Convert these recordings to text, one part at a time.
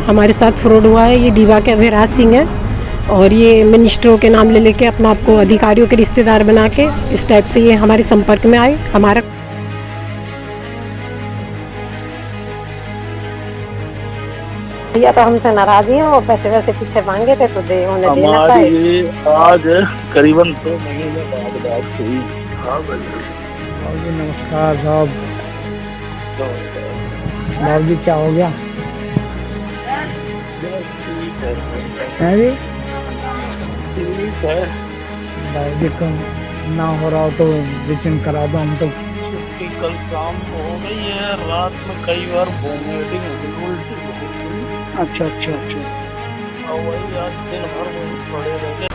हमारे साथ फ्रॉड हुआ है। ये रीवा के अभयराज सिंह है और ये मिनिस्टरों के नाम ले लेके अपना आपको अधिकारियों के रिश्तेदार बना के इस टाइप से ये हमारे संपर्क में आए। हमारा भैया तो हमसे नाराज ही हैं, वो पैसे वैसे पीछे मांगे थे तो उन्हें देना पाए। आज करीबन 2 महीने बाद बात हुई। हाँ जी नमस्कार साहब। बाबू जी क्या हो गया? है जी ठीक है। बाबू जी कम ना हो रहा हो तो रिटर्न करा दो। हम तो छुट्टी कल शाम को हो गई है, रात में कई बार वॉमिटिंग उल्टी हो गई। अच्छा और वही आज दिन भर वही पड़े रह गए।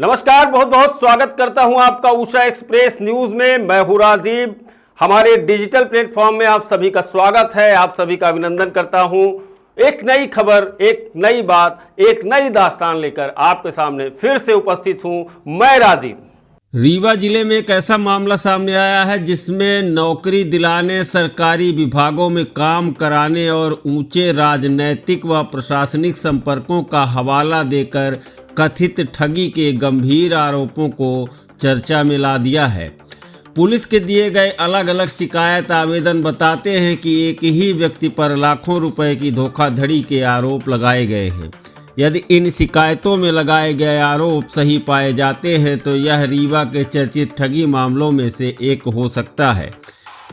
नमस्कार, बहुत बहुत स्वागत करता हूं आपका उषा एक्सप्रेस न्यूज में। मैं हूं राजीव। हमारे डिजिटल प्लेटफॉर्म में आप सभी का स्वागत है, आप सभी का अभिनंदन करता हूं। एक नई खबर, एक नई बात, एक नई दास्तान लेकर आपके सामने फिर से उपस्थित हूं मैं राजीव। रीवा जिले में एक ऐसा मामला सामने आया है जिसमें नौकरी दिलाने, सरकारी विभागों में काम कराने और ऊंचे राजनैतिक व प्रशासनिक संपर्कों का हवाला देकर कथित ठगी के गंभीर आरोपों को चर्चा में ला दिया है। पुलिस के दिए गए अलग अलग शिकायत आवेदन बताते हैं कि एक ही व्यक्ति पर लाखों रुपए की धोखाधड़ी के आरोप लगाए गए हैं। यदि इन शिकायतों में लगाए गए आरोप सही पाए जाते हैं तो यह रीवा के चर्चित ठगी मामलों में से एक हो सकता है।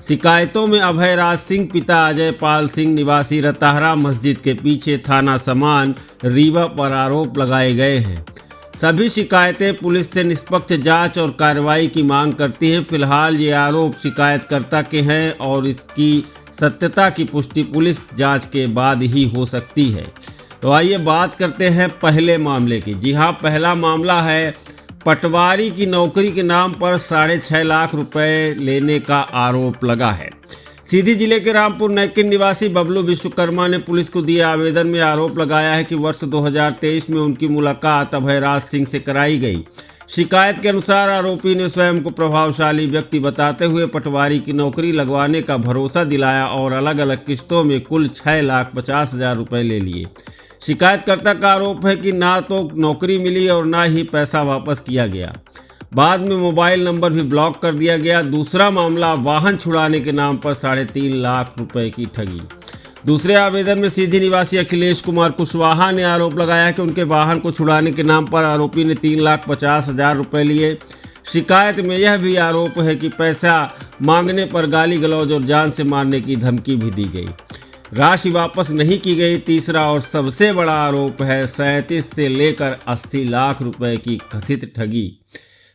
शिकायतों में अभयराज सिंह पिता अजय पाल सिंह निवासी रताहरा मस्जिद के पीछे थाना समान रीवा पर आरोप लगाए गए हैं। सभी शिकायतें पुलिस से निष्पक्ष जांच और कार्रवाई की मांग करती हैं। फिलहाल ये आरोप शिकायतकर्ता के हैं और इसकी सत्यता की पुष्टि पुलिस जांच के बाद ही हो सकती है। तो आइए बात करते हैं पहले मामले की। जी हाँ, पहला मामला है पटवारी की नौकरी के नाम पर 6.5 लाख रुपए लेने का आरोप लगा है। सीधी जिले के रामपुर नैकिन निवासी बबलू विश्वकर्मा ने पुलिस को दिए आवेदन में आरोप लगाया है कि वर्ष 2023 में उनकी मुलाकात अभयराज सिंह से कराई गई। शिकायत के अनुसार आरोपी ने स्वयं को प्रभावशाली व्यक्ति बताते हुए पटवारी की नौकरी लगवाने का भरोसा दिलाया और अलग अलग किस्तों में कुल 6,50,000 रुपये ले लिए। शिकायतकर्ता का आरोप है कि ना तो नौकरी मिली और ना ही पैसा वापस किया गया। बाद में मोबाइल नंबर भी ब्लॉक कर दिया गया। दूसरा मामला वाहन छुड़ाने के नाम पर 3.5 लाख रुपए की ठगी। दूसरे आवेदन में सीधी निवासी अखिलेश कुमार कुशवाहा ने आरोप लगाया कि उनके वाहन को छुड़ाने के नाम पर आरोपी ने 3,50,000 रुपये लिए। शिकायत में यह भी आरोप है कि पैसा मांगने पर गाली गलौज और जान से मारने की धमकी भी दी गई। राशि वापस नहीं की गई। तीसरा और सबसे बड़ा आरोप है 37 से लेकर 80 लाख रुपए की कथित ठगी।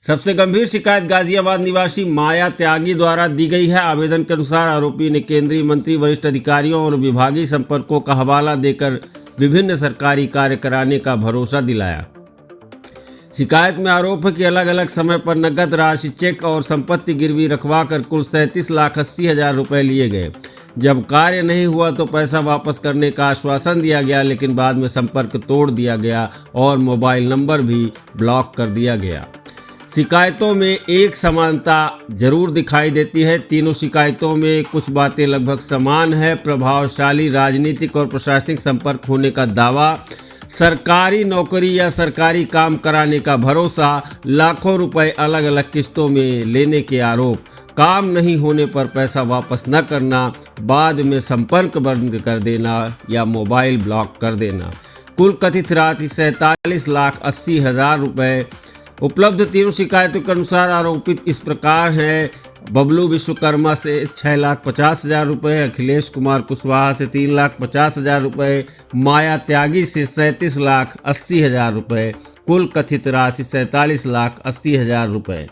सबसे गंभीर शिकायत गाजियाबाद निवासी माया त्यागी द्वारा दी गई है। आवेदन के अनुसार आरोपी ने केंद्रीय मंत्री, वरिष्ठ अधिकारियों और विभागीय संपर्कों का हवाला देकर विभिन्न सरकारी कार्य कराने का भरोसा दिलाया। शिकायत में आरोप है कि अलग अलग समय पर नकद राशि, चेक और संपत्ति गिरवी रखवाकर कुल 37,80,000 रुपये लिए गए। जब कार्य नहीं हुआ तो पैसा वापस करने का आश्वासन दिया गया, लेकिन बाद में संपर्क तोड़ दिया गया और मोबाइल नंबर भी ब्लॉक कर दिया गया। शिकायतों में एक समानता जरूर दिखाई देती है। तीनों शिकायतों में कुछ बातें लगभग समान है। प्रभावशाली राजनीतिक और प्रशासनिक संपर्क होने का दावा, सरकारी नौकरी या सरकारी काम कराने का भरोसा, लाखों रुपए अलग अलग किस्तों में लेने के आरोप, काम नहीं होने पर पैसा वापस न करना, बाद में संपर्क बंद कर देना या मोबाइल ब्लॉक कर देना। कुल कथित राशि 47,80,000 रुपये। उपलब्ध तीनों शिकायतों के अनुसार आरोपित इस प्रकार हैं: बबलू विश्वकर्मा से 6,50,000 रुपये, अखिलेश कुमार कुशवाहा से 3,50,000 रुपये, माया त्यागी से 37,80,000 रुपये। कुल कथित राशि 47,80,000 रुपये।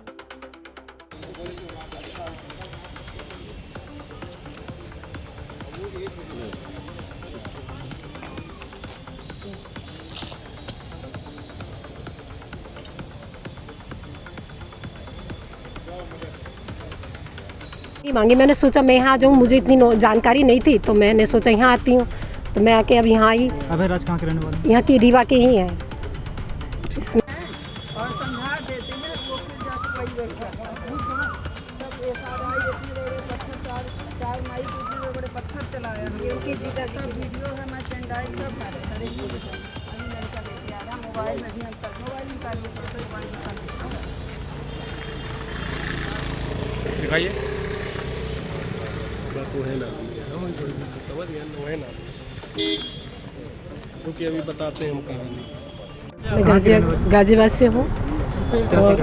मांगी। मैंने सोचा मैं यहाँ आ जाऊँ, मुझे इतनी जानकारी नहीं थी तो मैंने सोचा यहाँ आती हूँ, तो मैं आके अब यहाँ आई। अभयराज कहाँ के रहने वाले? यहाँ की रीवा के ही हैं। चार माई के इतने बड़े पत्थर चलाया ये उनकी जीजा सब वीडियो है मैं पेंडाइल सब मारे अभी लड़का लेके आ रहा मोबाइल में भी हम तक मोबाइल निकाल के मोबाइल निकाल दिखाइए बस वो है ना थोड़ी समझ गया वो है ना क्योंकि अभी बताते हैं हम कहानी। मैं गाजियाबाद से हूँ और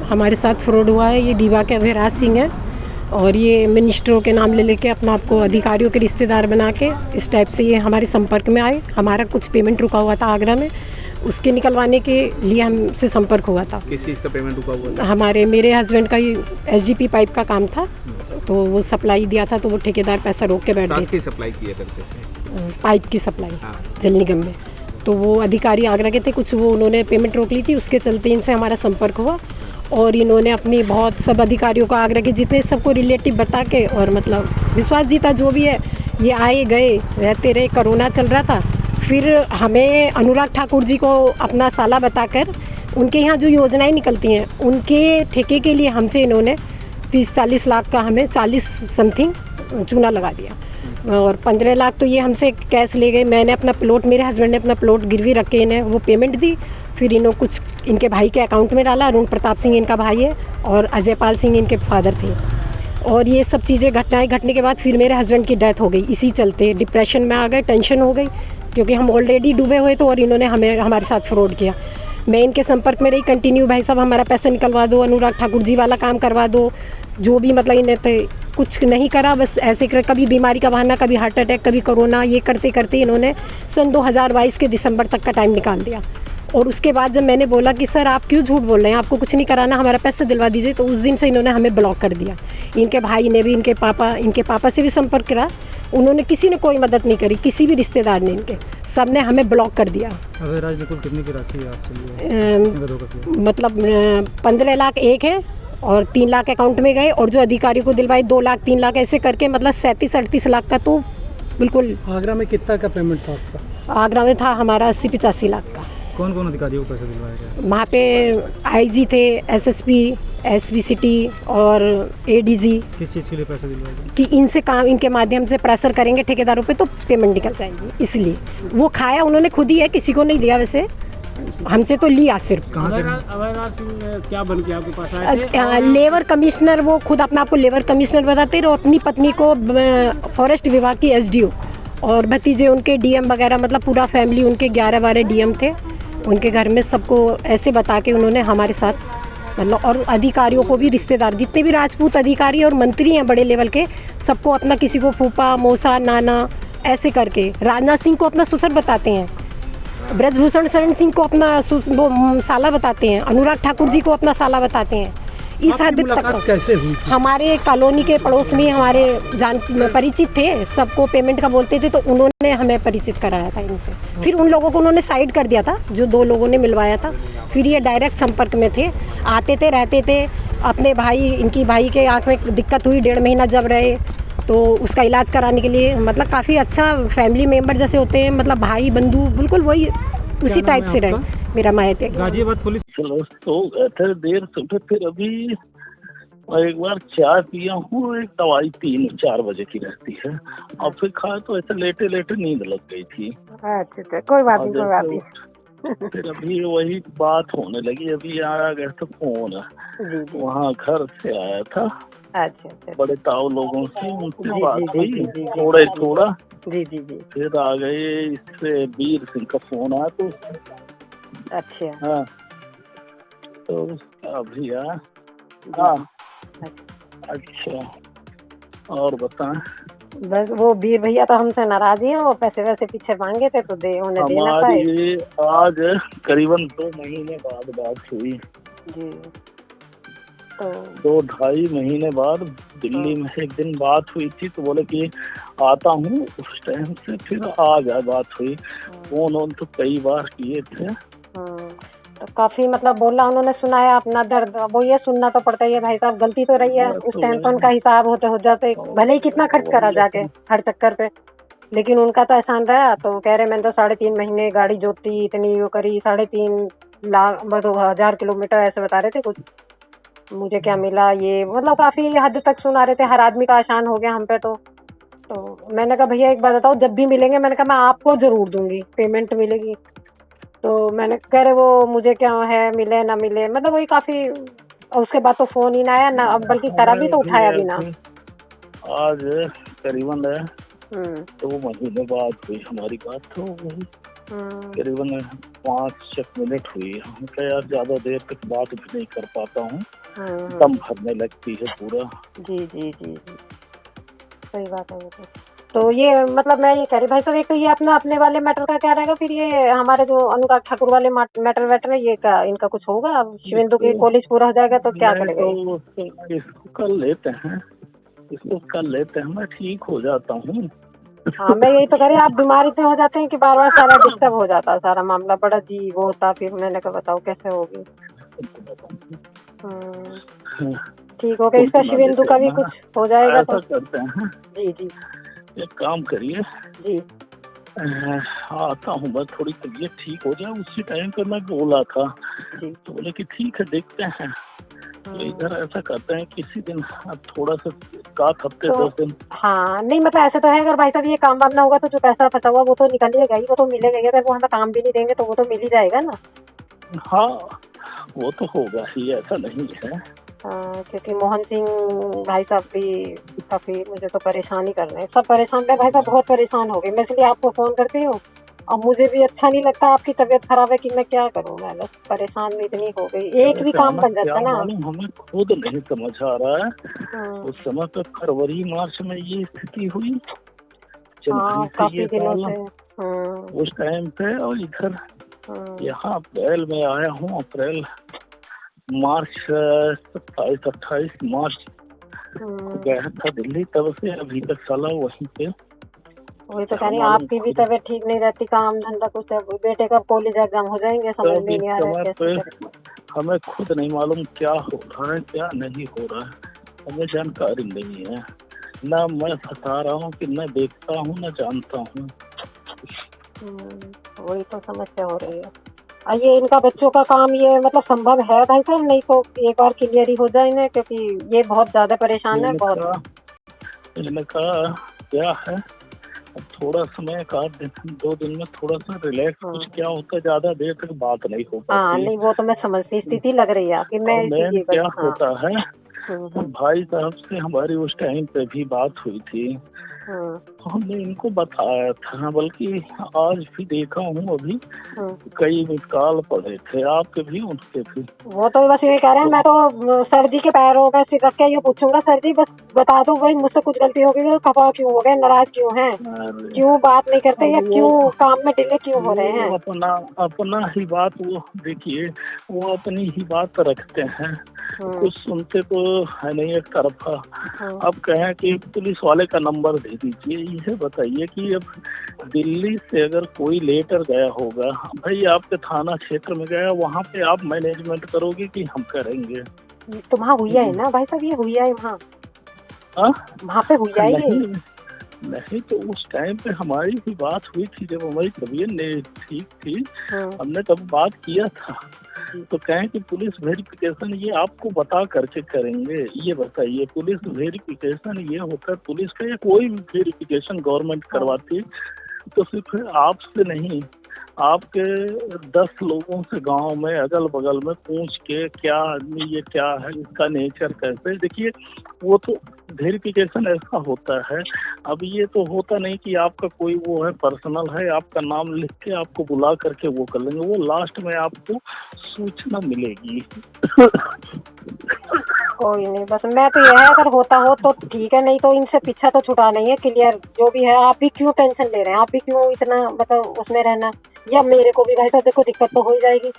हमारे साथ फ्रॉड हुआ है। ये दीवा के अभिराज सिंह है और ये मिनिस्टरों के नाम ले लेके अपना आपको अधिकारियों के रिश्तेदार बना के इस टाइप से ये हमारे संपर्क में आए। हमारा कुछ पेमेंट रुका हुआ था आगरा में, उसके निकलवाने के लिए हमसे संपर्क हुआ था। किस चीज़ का पेमेंट रुका हुआ था? मेरे हस्बैंड का ही SGP पाइप का काम था, तो वो सप्लाई दिया था, तो वो ठेकेदार पैसा रोक के बैठ गए। की सप्लाई किया करते थे पाइप की सप्लाई जल निगम में, तो वो अधिकारी आगरा के थे कुछ, वो उन्होंने पेमेंट रोक ली थी। उसके चलते इनसे हमारा संपर्क हुआ और इन्होंने अपनी बहुत सब अधिकारियों को आगरा के जितने सबको रिलेटिव बता के और मतलब विश्वास जीता जो भी है। ये आए गए रहते रहे, कोरोना चल रहा था। फिर हमें अनुराग ठाकुर जी को अपना साला बताकर उनके यहाँ जो योजनाएं निकलती हैं उनके ठेके के लिए हमसे इन्होंने 30-40 लाख का हमें 40 समथिंग चूना लगा दिया और 15 लाख तो ये हमसे कैश ले गए। मैंने अपना प्लॉट, मेरे हस्बैंड ने अपना प्लॉट गिरवी रख के इन्हें वो पेमेंट दी। फिर इन्होंने कुछ इनके भाई के अकाउंट में डाला। अरुण प्रताप सिंह इनका भाई है और अजय पाल सिंह इनके फादर थे। और ये सब चीज़ें घटनाएं घटने के बाद फिर मेरे हस्बैंड की डेथ हो गई। इसी चलते डिप्रेशन में आ गए, टेंशन हो गई क्योंकि हम ऑलरेडी डूबे हुए तो और इन्होंने हमारे साथ फ्रॉड किया। मैं इनके संपर्क में रही कंटिन्यू, भाई साहब हमारा पैसा निकलवा दो, अनुराग ठाकुर जी वाला काम करवा दो, जो भी मतलब इन्हें कुछ नहीं करा। बस ऐसे कर कभी बीमारी का बहाना, कभी हार्ट अटैक, कभी कोरोना, ये करते करते इन्होंने सन 2022 के दिसंबर तक का टाइम निकाल दिया। और उसके बाद जब मैंने बोला कि सर आप क्यों झूठ बोल रहे हैं, आपको कुछ नहीं कराना, हमारा पैसा दिलवा दीजिए, तो उस दिन से इन्होंने हमें ब्लॉक कर दिया। इनके भाई ने भी, इनके पापा से भी संपर्क करा, उन्होंने किसी ने कोई मदद नहीं करी, किसी भी रिश्तेदार ने, इनके सब ने हमें ब्लॉक कर दिया। अभिराज ने कुल कितनी की राशि है आपसे? मतलब 15 लाख एक है और 3 लाख अकाउंट में गए और जो अधिकारी को दिलवाए 2 लाख 3 लाख ऐसे करके मतलब 37-38 लाख का तो बिल्कुल। आगरा में कितना का पेमेंट था आपका? आगरा में था हमारा 80-85 लाख का। कौन कौन अधिकारियों को पैसे दिलवाए गए? वहाँ पे IG थे, SSP, SBCT और ADG। किस चीज़ के लिए पैसे दिलवाए गए? कि इनसे काम, इनके माध्यम से प्रेशर करेंगे ठेकेदारों पे तो पेमेंट निकल जाएगी, इसलिए वो खाया उन्होंने खुद ही है, किसी को नहीं दिया। वैसे हमसे तो लिया सिर्फ। अभयराज सिंह क्या बन के आपके पास आए थे? लेबर कमिश्नर, वो खुद अपने आप को लेबर कमिश्नर बताते रहे और अपनी पत्नी को फॉरेस्ट विभाग की SDO और भतीजे उनके DM वगैरह, मतलब पूरा फैमिली उनके 11-12 DM थे उनके घर में। सबको ऐसे बता के उन्होंने हमारे साथ मतलब, और अधिकारियों को भी, रिश्तेदार जितने भी राजपूत अधिकारी और मंत्री हैं बड़े लेवल के, सबको अपना, किसी को फूफा, मौसा, नाना ऐसे करके। राजनाथ सिंह को अपना ससुर बताते हैं, ब्रजभूषण शरण सिंह को अपना वो साला बताते हैं, अनुराग ठाकुर जी को अपना साला बताते हैं। इस हद तक कैसे हुई? हमारे कॉलोनी के पड़ोस में हमारे जान परिचित थे, सबको पेमेंट का बोलते थे, तो उन्होंने हमें परिचित कराया था इनसे। फिर उन लोगों को उन्होंने साइड कर दिया था, जो 2 लोगों ने मिलवाया था। फिर ये डायरेक्ट संपर्क में थे, आते थे, रहते थे। अपने भाई, इनकी भाई के आँख में दिक्कत हुई, 1.5 महीना जब रहे तो उसका इलाज कराने के लिए, मतलब काफ़ी अच्छा फैमिली मेम्बर जैसे होते हैं, मतलब भाई बंधु, बिल्कुल वही उसी टाइप से रहे। मेरा मायत है गाजियाबाद पुलिस। चलो तो गए थे देर से, फिर अभी एक बार चाय पिया हूँ, एक दवाई 3-4 बजे की रहती है, और फिर खाए तो ऐसे लेटे लेटे नींद लग गई थी। अच्छा, कोई बात नहीं, कोई बात नहीं। फिर अभी वही बात होने लगी, अभी आया गया था फोन, वहाँ घर से आया था। अच्छा, बड़े ताऊ लोगों से उनसे बात हुई थोड़ा। जी। फिर आ गए, इससे वीर सिंह का फोन आया तो। अच्छा। हाँ, तो अभी हाँ, अच्छा, और बताएं। बस वो वीर भैया तो हमसे नाराज ही हैं, वो पैसे वैसे पीछे मांगे थे तो उन्हें देना पाए। हमारी आज करीबन 2 महीने बाद बात हुई जी, तो 2-2.5 महीने बाद दिल्ली में एक दिन बात हुई थी, तो बोले कि आता हूँ, उस टाइम से फिर आज बात हुई। फोन तो कई बार किए थे। तो काफी मतलब बोला उन्होंने, सुनाया अपना दर्द। वो ये सुनना तो पड़ता ही है भाई साहब, गलती तो रही है, उस टाइम तो उनका हिसाब होते हो जाते, भले ही कितना खर्च करा जाके हर चक्कर पे, लेकिन उनका तो एहसान रहा। तो कह रहे मैंने तो 3.5 महीने गाड़ी जोती, इतनी वो करी, 3.5 लाख 2,000 किलोमीटर ऐसे बता रहे थे कुछ। मुझे क्या मिला, ये मतलब काफी हद तक सुना रहे थे। हर आदमी का आसान हो गया हम पे। तो मैंने कहा भैया एक बात बताओ, जब भी मिलेंगे मैंने कहा मैं आपको जरूर दूंगी, पेमेंट मिलेगी। तो मैंने कह रहे वो मुझे क्या है, मिले ना मिले, मतलब वही काफी। उसके बाद तो फोन ही ना आया ना, बल्कि करा भी तो उठाया भी ना। आज करीबन 2 महीने बाद हुई हमारी बात, तो वही करीबन 5 मिनट हुई। हम कहा यार ज्यादा देर तक बात भी नहीं कर पाता हूँ, दम भरने लगती है पूरा। जी जी जी जी, सही बात है। वो तो ये मतलब मैं ये कह रही भाई साहब, एक तो ये अपना अपने वाले मैटर का क्या रहेगा, फिर ये हमारे जो अनुराग ठाकुर वाले मैटर वेटर है, ये क्या इनका कुछ होगा? अब शिवेंदु की कॉलेज पूरा हो जाएगा तो क्या करेगा? तो इसको कर लेते हैं, मैं ठीक हो जाता हूँ। हाँ, मैं यही तो कह रही, आप बीमार इतने हो जाते हैं कि बार बार सारा डिस्टर्ब हो जाता है, सारा मामला बड़ा जी वो होता। फिर मैंने कहा बताओ कैसे होगी। ठीक हो गया, इसका शिवेंदु का भी कुछ हो जाएगा तो करते हैं। जी जी, एक काम करिए जी आता हूँ मैं, थोड़ी तबीयत ठीक हो जाए। उसी टाइम पे मैं बोला था, तो बोले कि ठीक है देखते हैं। तो इधर ऐसा करते हैं किसी दिन, अब थोड़ा सा 7 हफ्ते 10 दिन। हाँ नहीं मतलब ऐसे तो है, अगर भाई साहब ये काम वाम ना होगा तो जो पैसा फंसा हुआ वो तो निकलेगा ही, वो तो मिलेगा ही। अगर वो हमें काम भी नहीं देंगे तो वो तो मिल ही जाएगा ना। हाँ वो तो होगा ही, ऐसा नहीं है। क्योंकि मोहन सिंह भाई साहब भी काफी मुझे तो परेशान ही कर रहे हैं। सब परेशान है भाई साहब, बहुत परेशान हो गए। मैं इसलिए आपको फोन करती हूँ। अब मुझे भी अच्छा नहीं लगता, आपकी तबीयत खराब है कि मैं क्या करूँ। मैं बस परेशान भी इतनी हो गई, एक भी काम बन जाता ना। हमें खुद नहीं समझ आ रहा है। उस समय पे फरवरी मार्च में ये स्थिति हुई, काफी दिनों से उस टाइम पे। और इधर यहाँ अप्रैल में आया हूँ, अप्रैल मार्च 27-28 मार्च गया था दिल्ली, तब से अभी तक साला वहीं पे। वही तो कह रही, आपकी भी तबीयत ठीक नहीं रहती, काम धंधा कुछ। बेटे का कॉलेज एग्जाम हो जाएंगे, समझ में नहीं आ रहा है कैसे। हमें खुद नहीं मालूम क्या हो रहा है क्या नहीं हो रहा है, हमें जानकारी नहीं है। ना मैं फंसा रहा हूँ कि न देखता हूँ न जानता हूँ। वही तो समस्या हो रही है। ये इनका बच्चों का काम ये मतलब संभव है भाई साहब, नहीं तो एक बार क्लियर ही हो जाए इन्हें, क्योंकि ये बहुत ज्यादा परेशान है। बहुत इनका क्या है, थोड़ा समय 1-2 दिन में थोड़ा सा रिलैक्स, कुछ क्या होता है ज्यादा देर तक बात नहीं हो पाती। हाँ नहीं वो तो मैं समझती, स्थिति लग रही है कि मैं क्या होता है, भाई साहब से हमारी उस टाइम पे भी बात हुई थी। हमने इनको बताया था, बल्कि आज भी देखा हूँ, अभी कई मिस कॉल पड़े थे, आपके भी उनके भी। वो तो बस ये कह रहे हैं, मैं तो सर जी के पैरों में सिर रख के ये पूछूंगा, सर जी बस बता दो भाई मुझसे कुछ गलती हो गई, खफा क्यों हो गए, नाराज क्यों हैं, क्यों बात नहीं करते या क्यों काम में डिले क्यों हो रहे हैं। अपना ही बात, वो देखिए वो अपनी ही बात रखते हैं, कुछ सुनते तो है नहीं एक तरफा। अब कहें कि पुलिस वाले का नंबर दे दीजिए, ये बताइए कि अब दिल्ली से अगर कोई लेटर गया होगा, भाई आपके थाना क्षेत्र में गया, वहाँ पे आप मैनेजमेंट करोगे कि हम करेंगे? तो वहाँ हुई है ना भाई साहब, ये हुई है वहाँ पे हुई है नहीं तो उस टाइम पे हमारी भी बात हुई थी, जब हमारी तबीयत नहीं ठीक थी, हमने तब बात किया था। तो कहें कि पुलिस वेरिफिकेशन ये आपको बता करके करेंगे। ये बताइए, पुलिस वेरिफिकेशन ये होता है, पुलिस का या कोई भी वेरिफिकेशन गवर्नमेंट करवाती तो सिर्फ आपसे नहीं, आपके 10 लोगों से गांव में अगल बगल में पूछ के, क्या आदमी ये क्या है, इसका नेचर कैसे, देखिए वो तो वेरिफिकेशन ऐसा होता है। अब ये तो होता नहीं कि आपका कोई वो है पर्सनल है, आपका नाम लिख के आपको बुला करके वो कर लेंगे, वो लास्ट में आपको सूचना मिलेगी। कोई नहीं, बस मैं तो यह है अगर होता हो तो ठीक है, नहीं तो इनसे पीछा तो छुटा नहीं है, क्लियर जो भी है। आप भी क्यों टेंशन ले रहे हैं, आप भी क्यों इतना मतलब उसमें रहना, या मेरे को भी भाई साहब देखो दिक्कत तो हो ही जाएगी।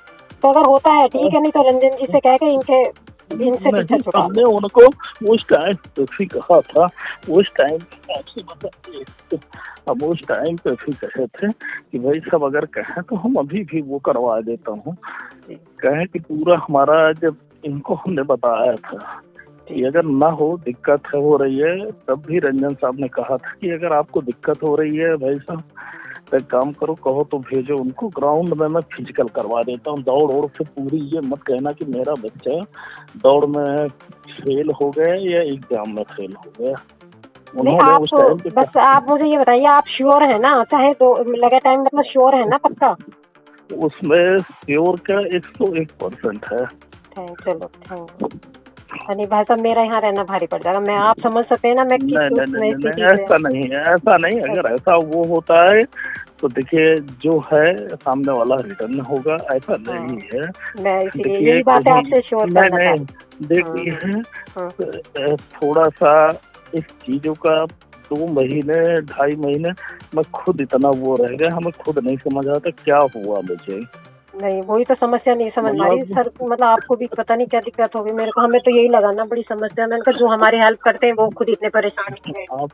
तो अगर होता है ठीक है, नहीं तो रंजन जी से कह के इनसे पीछा छुटा। हमने उनको उस टाइम पे भी कहा था, उस टाइम आपसे बताइए, हम उस टाइम पे भी कहे थे कि भाई सब अगर कहें तो हम अभी भी वो करवा देता हूँ। कहें कि पूरा हमारा, जब इनको हमने बताया था कि अगर ना हो दिक्कत है हो रही है, तब भी रंजन साहब ने कहा था कि अगर आपको दिक्कत हो रही है भाई साहब, तो एक काम करो, कहो तो भेजो उनको ग्राउंड में, मैं फिजिकल करवा देता हूँ। दौड़ ओड़ से पूरी, ये मत कहना कि मेरा बच्चा दौड़ में फेल हो गया या एग्जाम में फेल हो गया। नहीं, उन्होंने आप उस तो टाइम पे बस आप मुझे ये बताइए, आप श्योर है ना? चाहे तो लगे टाइम, मतलब श्योर है ना पक्का? उसमें श्योर का 101% है। चलो थैंक यू। नहीं भाई साहब, मेरा यहाँ रहना भारी पड़ जाएगा। मैं, आप समझ सकते हैं ना मैं किस नहीं, स्थिति ऐसा नहीं है, ऐसा नहीं। अगर ऐसा वो होता है तो देखिए जो है सामने वाला रिटर्न होगा, ऐसा नहीं है। मैं इसीलिए देखिए यही बात है आपसे श्योर करना था। देखिए थोड़ा सा इस चीजों का 2 महीने 2.5 महीने मैं खुद इतना वो रह गया, हमें खुद नहीं समझ आता क्या हुआ मुझे। नहीं, वही तो समस्या नहीं समझ में आ रही सर। मतलब आपको भी पता नहीं क्या दिक्कत होगी, मेरे को, हमें तो यही लगा ना बड़ी समस्या। मैंने कहा जो हमारी हेल्प करते हैं वो खुद इतने परेशान हैं। आप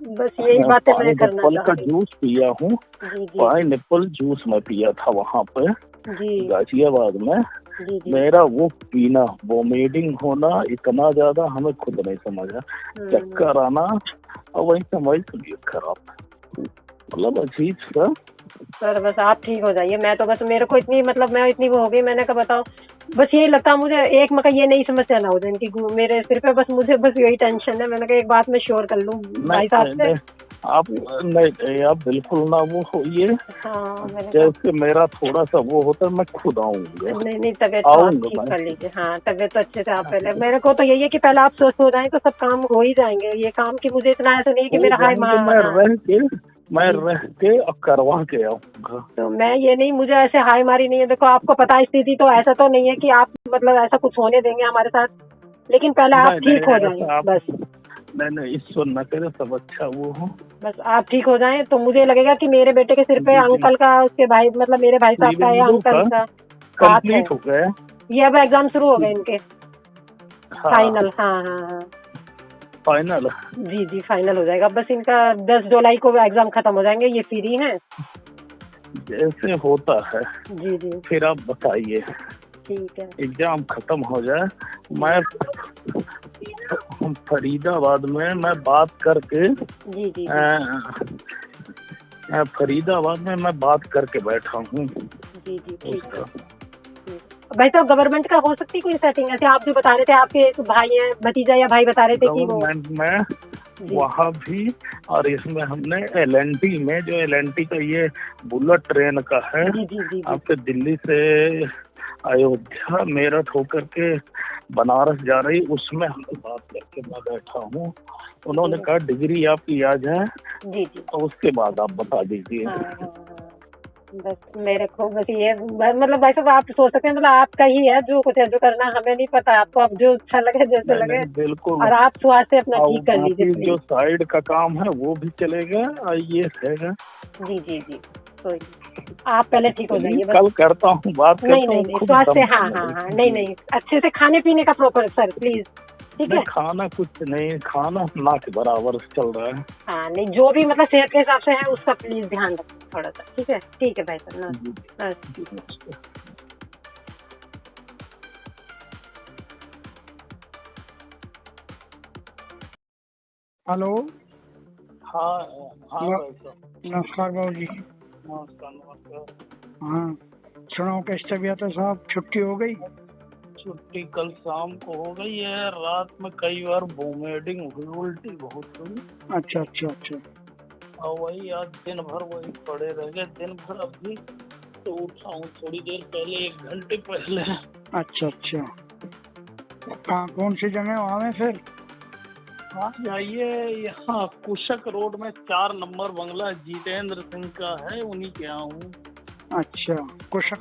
बस यही बातें मैं करना पाइनएप्पल का चाहती जूस पिया हूँ। जी जी पाइनएप्पल जूस मैं पिया था वहाँ पे जी गाजियाबाद में। जी जी। मेरा वो पीना, वोमिटिंग होना इतना ज्यादा हमें खुद नहीं समझा, चक्कर आना और वही हमारी तबीयत खराब, मतलब अजीब सा। सर बस आप ठीक हो जाइए। मैं तो बस, मेरे को इतनी, मतलब मैं इतनी वो हो गई, मैंने कहा बताओ, बस यही लगता मुझे एक मका ये नई समस्या ना हो जाए इनकी मेरे सिर पे, बस मुझे बस यही टेंशन है। मैंने कहा एक बात मैं श्योर कर लूं भाई साहब से। आप नहीं, आप बिल्कुल ना वो होइए। हाँ, जैसे मेरा थोड़ा सा वो होता है मैं खुद आऊंगा। नहीं, तबियत तो आप ठीक कर लीजिए। हाँ, तबियत तो अच्छे से आप पहले, मेरे को तो यही है कि पहले आप स्वस्थ हो जाएं तो सब काम हो ही जाएंगे। ये काम की मुझे इतना ऐसा नहीं है कि मेरा हाई मैं रह के और करवा के आऊंगा। तो मैं ये नहीं, मुझे ऐसे हाई मारी नहीं है। देखो आपको पता है स्थिति, तो ऐसा तो नहीं है कि आप मतलब ऐसा कुछ होने देंगे हमारे साथ, लेकिन पहले आप ठीक हो जाएं बस। नहीं, ईश्वर न करे सब अच्छा वो हो, बस आप ठीक हो जाएं तो मुझे लगेगा कि मेरे बेटे के सिर पे अंकल का, उसके भाई, मतलब मेरे भाई साहब का या अंकल का कंप्लीट हो गया। ये अब एग्जाम शुरू हो गए इनके फाइनल। हाँ, फाइनल जी फाइनल हो जाएगा। बस इनका 10 जुलाई को एग्जाम खत्म हो जाएंगे, ये फ्री हैं। जैसे होता है जी फिर आप बताइए। ठीक है, एग्जाम खत्म हो जाए, मैं फरीदाबाद में मैं बात करके जी फरीदाबाद में मैं बात करके बैठा हूँ। जी ठीक है भाई साहब। गवर्नमेंट का हो सकती है कोई सेटिंग? ऐसे आप जो बता रहे थे आपके एक भाई हैं, भतीजा या भाई बता रहे थे कि वो गवर्नमेंट में वहाँ भी, और इसमें हमने LNT में, जो LNT का ये बुलेट ट्रेन का है, आपके दिल्ली से अयोध्या मेरठ होकर के बनारस जा रही, उसमें हमने बात करके मैं बैठा हूँ। उन्होंने कहा डिग्री आपकी आ जाए और उसके बाद आप बता दीजिए। बस मेरे को बस ये, मतलब भाई साहब आप सोच सकते हैं, मतलब आपका ही है जो कुछ है, जो करना हमें नहीं पता, आपको अब जो अच्छा लगे जैसे लगे। बिल्कुल, और आप स्वास्थ्य अपना ठीक कर लीजिए। जो साइड का काम है वो भी चलेगा और ये रहेगा। जी तो आप पहले ठीक हो जाइए। कल करता हूँ बात। नहीं स्वास्थ्य, हाँ, नहीं अच्छे से खाने पीने का प्रॉपर सर प्लीज। ठीक है, खाना कुछ नहीं, खाना ना के बराबर चल रहा है। हाँ, नहीं जो भी मतलब सेहत के हिसाब से है उसका प्लीज ध्यान रखें थोड़ा सा। ठीक है भाई साहब। हेलो। हाँ नमस्कार बाबू जी। नमस्कार। हाँ, सुनाओ कैसी तबीयत है साहब? छुट्टी हो गई? छुट्टी कल शाम को हो गई है। रात में कई बार वोमिटिंग हुई, उल्टी बहुत हुई। अच्छा। और वही आज दिन भर वही पड़े रह गए। दिन भर अभी तो उठा हूँ थोड़ी देर पहले, 1 घंटे पहले। अच्छा। कहाँ, कौन सी जगह वहाँ में फिर? हाँ जाइए, यहाँ कुशक रोड में 4 नंबर बंगला जितेंद्र सिंह का है, उन्हीं के यहाँ हूँ। अच्छा, कुशक